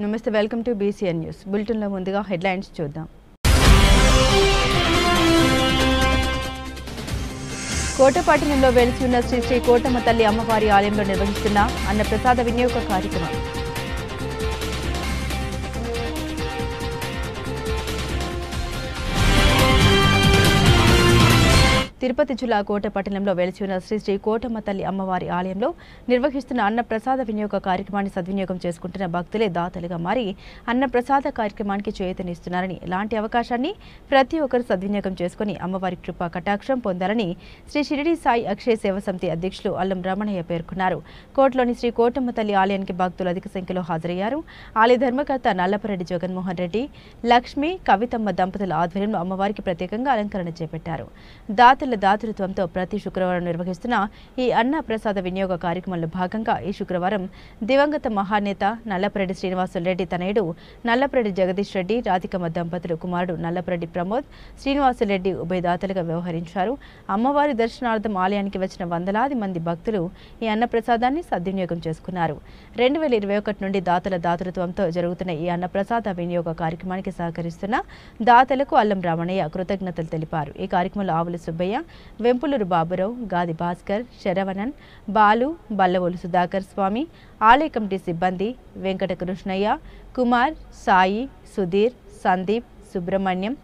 నమస్తే, welcome to BCN news. బులెటిన్లో ముందుగా హెడ్లైన్స్ చూద్దాం. కోటపట్టణంలో వెలిసి ఉన్న శ్రీ శ్రీ కోటమ్మ తల్లి అమ్మవారి ఆలయంలో నిర్వహిస్తున్న అన్నప్రసాద వినియోగ కార్యక్రమం. తిరుపతి జిల్లా కోటపట్టణంలో వెలిసి ఉన్న శ్రీ శ్రీ కోటమ్మ తల్లి అమ్మవారి ఆలయంలో నిర్వహిస్తున్న అన్నప్రసాద వినియోగ కార్యక్రమాన్ని సద్వినియోగం చేసుకుంటున్న భక్తులే దాతలుగా మారి అన్నప్రసాద కార్యక్రమానికి చేయూతనిస్తున్నారని, ఇలాంటి అవకాశాన్ని ప్రతి ఒక్కరు సద్వినియోగం చేసుకుని అమ్మవారి కృపా కటాక్షం పొందాలని శ్రీ షిరిడి సాయి అక్షయ సేవ సమితి అధ్యక్షులు అల్లం రమణయ్య పేర్కొన్నారు. కోటలోని శ్రీ కోటమ్మ తల్లి ఆలయానికి భక్తులు అధిక సంఖ్యలో హాజరయ్యారు. ఆలయ ధర్మకర్త నల్లపరెడ్డి జగన్మోహన్ రెడ్డి, లక్ష్మి, కవితమ్మ దంపతుల ఆధ్వర్యంలో అమ్మవారికి ప్రత్యేకంగా అలంకరణ చేపట్టారు. దాతృత్వంతో ప్రతి శుక్రవారం నిర్వహిస్తున్న ఈ అన్న ప్రసాద వినియోగ కార్యక్రమంలో భాగంగా ఈ శుక్రవారం దివంగత మహానేత నల్లపరెడ్డి శ్రీనివాసులరెడ్డి తనయుడు నల్లపరెడ్డి జగదీష్ రెడ్డి, రాధికమ్మ దంపతులు కుమారుడు నల్లపరెడ్డి ప్రమోద్ శ్రీనివాసులరెడ్డి ఉభయదాతలుగా వ్యవహరించారు. అమ్మవారి దర్శనార్థం ఆలయానికి వచ్చిన వందలాది మంది భక్తులు ఈ అన్న ప్రసాదాన్ని సద్వినియోగం చేసుకున్నారు. 2021 నుండి దాతల దాతృత్వంతో జరుగుతున్న ఈ అన్న ప్రసాద వినియోగ కార్యక్రమానికి సహకరిస్తున్న దాతలకు అల్లం రమణయ్య కృతజ్ఞతలు తెలిపారు. ఈ కార్యక్రమంలో ఆవుల సుబ్బయ్య, వెంపులూరు బాబురావు, గాది భాస్కర్, శరవణన్, బాలు, బల్లవోలు సుధాకర్ స్వామి, ఆలయ కమిటీ సిబ్బంది, వెంకట కృష్ణయ్య, కుమార్, సాయి, సుధీర్, సందీప్, సుబ్రహ్మణ్యం,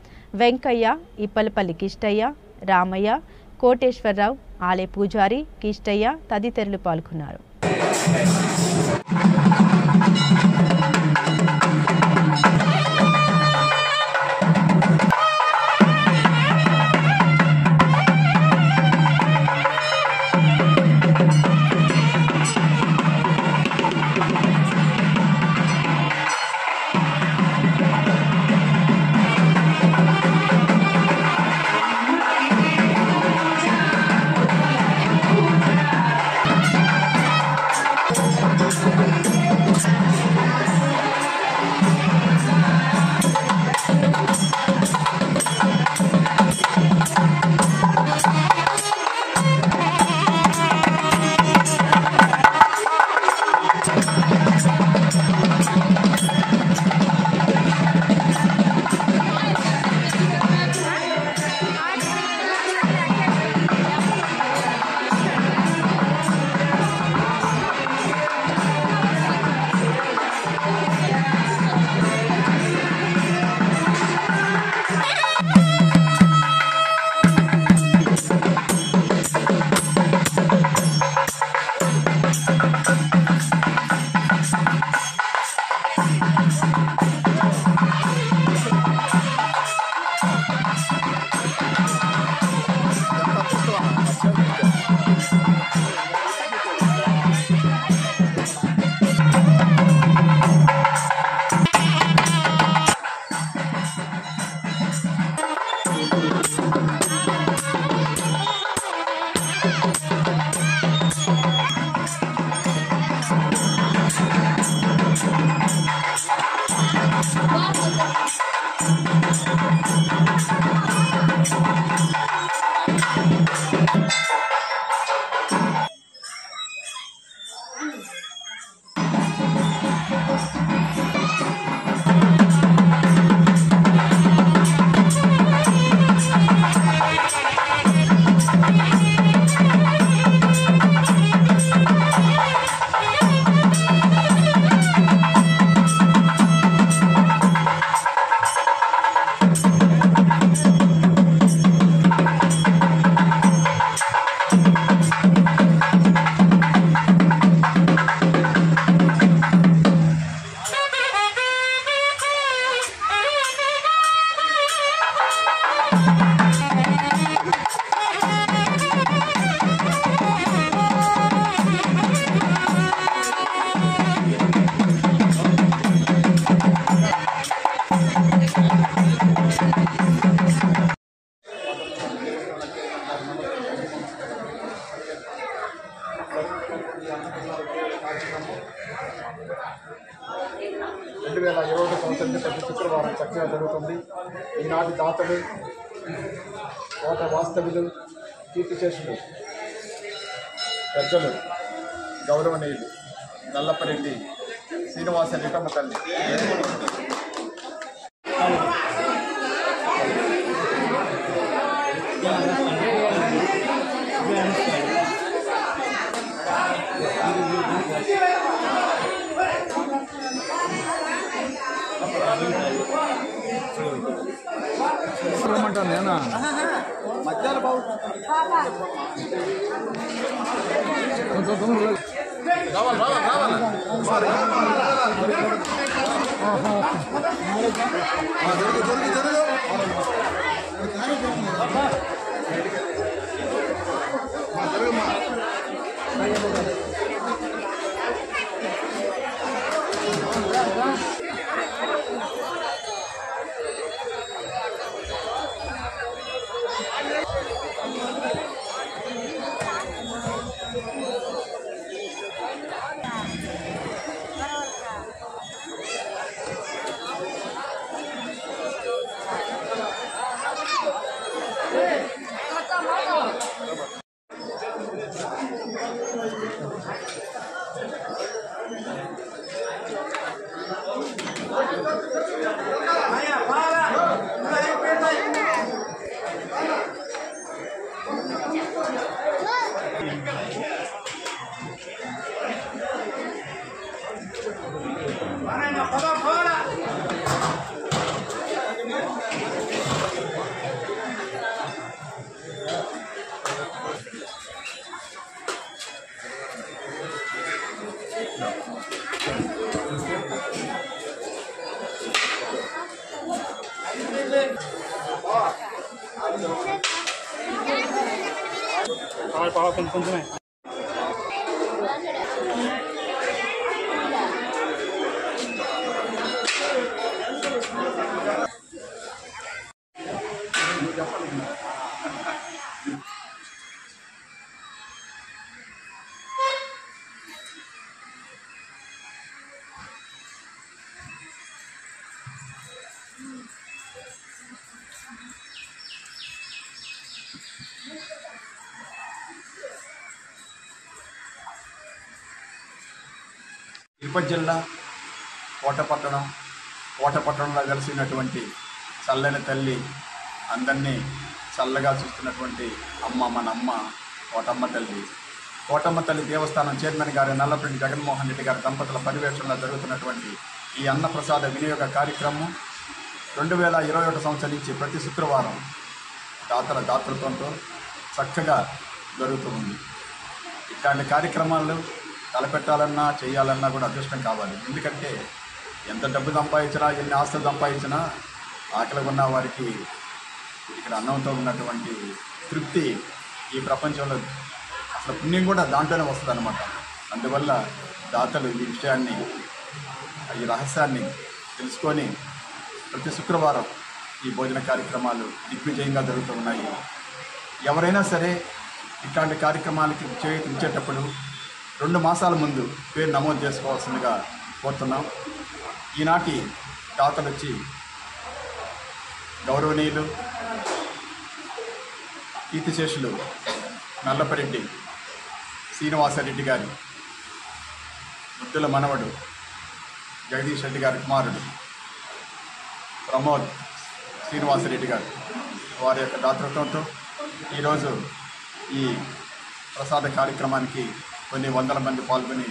వెంకయ్య, ఇప్పలపల్లి కిష్టయ్య, రామయ్య, కోటేశ్వరరావు, ఆలయ పూజారి కిష్టయ్య తదితరులు పాల్గొన్నారు. ప్రతి శుక్రవారం చక్కగా జరుగుతుంది. ఈనాటి దాతలు, కోట వాస్తవ్యులు, కీర్తిశేషులు, పెద్దలు, గౌరవనీయులు నల్లపరెడ్డి శ్రీనివాస రెడ్డమ్మ తల్లి. నేనా మధ్యాహ్నం బాబు కొంచెమే తిరుపతి జిల్లా కోటపట్టణంలో కలిసినటువంటి చల్లని తల్లి, అందరినీ చల్లగా చూస్తున్నటువంటి అమ్మ, మన అమ్మ కోటమ్మ తల్లి. కోటమ్మ తల్లి దేవస్థానం చైర్మన్ గారు నల్లపరెడ్డి జగన్మోహన్ రెడ్డి గారి దంపతుల పర్యవేక్షణలో జరుగుతున్నటువంటి ఈ అన్నప్రసాద వినియోగ కార్యక్రమం 2021 సంవత్సరం నుంచి ప్రతి శుక్రవారం దాతల దాతృత్వంతో చక్కగా జరుగుతూ ఉంది. ఇట్లాంటి కార్యక్రమాలు తలపెట్టాలన్నా చేయాలన్నా కూడా అదృష్టం కావాలి. ఎందుకంటే ఎంత డబ్బు సంపాదించినా, ఎన్ని ఆస్తులు సంపాదించినా ఆకలి ఉన్న వారికి ఇక్కడ అన్నంతో ఉన్నటువంటి తృప్తి ఈ ప్రపంచంలో అసలు పుణ్యం కూడా దాంట్లోనే వస్తుంది అన్నమాట. అందువల్ల దాతలు ఈ విషయాన్ని, ఈ రహస్యాన్ని తెలుసుకొని ప్రతి శుక్రవారం ఈ భోజన కార్యక్రమాలు దిగ్విజయంగా జరుగుతూ ఉన్నాయి. ఎవరైనా సరే ఇట్లాంటి కార్యక్రమాలకి ఇచ్చేటప్పుడు 2 మాసాల ముందు పేరు నమోదు చేసుకోవాల్సిందిగా కోరుతున్నాం. ఈనాటి దాతలు వచ్చి గౌరవనీయులు కీర్తిశేషులు నల్లపరెడ్డి శ్రీనివాసరెడ్డి గారి ముద్దుల మనవడు జగదీష్ రెడ్డి గారి కుమారుడు ప్రమోద్ శ్రీనివాసరెడ్డి గారు, వారి యొక్క దాతృత్వంతో ఈరోజు ఈ ప్రసాద కార్యక్రమానికి కొన్ని వందల మంది పాల్గొని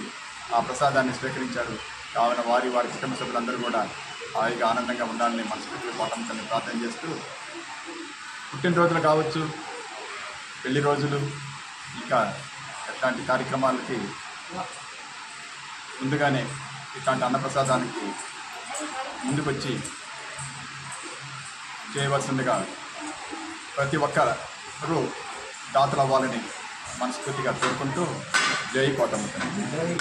ఆ ప్రసాదాన్ని స్వీకరించారు. కావున వారి కుటుంబ సభ్యులందరూ కూడా హాయిగా ఆనందంగా ఉండాలని మనస్ఫూర్తిగా కోటమ్మ తల్లిని ప్రార్థన చేస్తూ, పుట్టినరోజులు కావచ్చు, పెళ్లి రోజులు, ఇంకా ఇట్లాంటి కార్యక్రమాలకి ముందుగానే ఇట్లాంటి అన్నప్రసాదానికి ముందుకొచ్చి చేయవలసిందిగా ప్రతి ఒక్కరూ దాతలు అవ్వాలని మనస్ఫూర్తిగా కోరుకుంటూ జై కోటమ్మ తల్లి.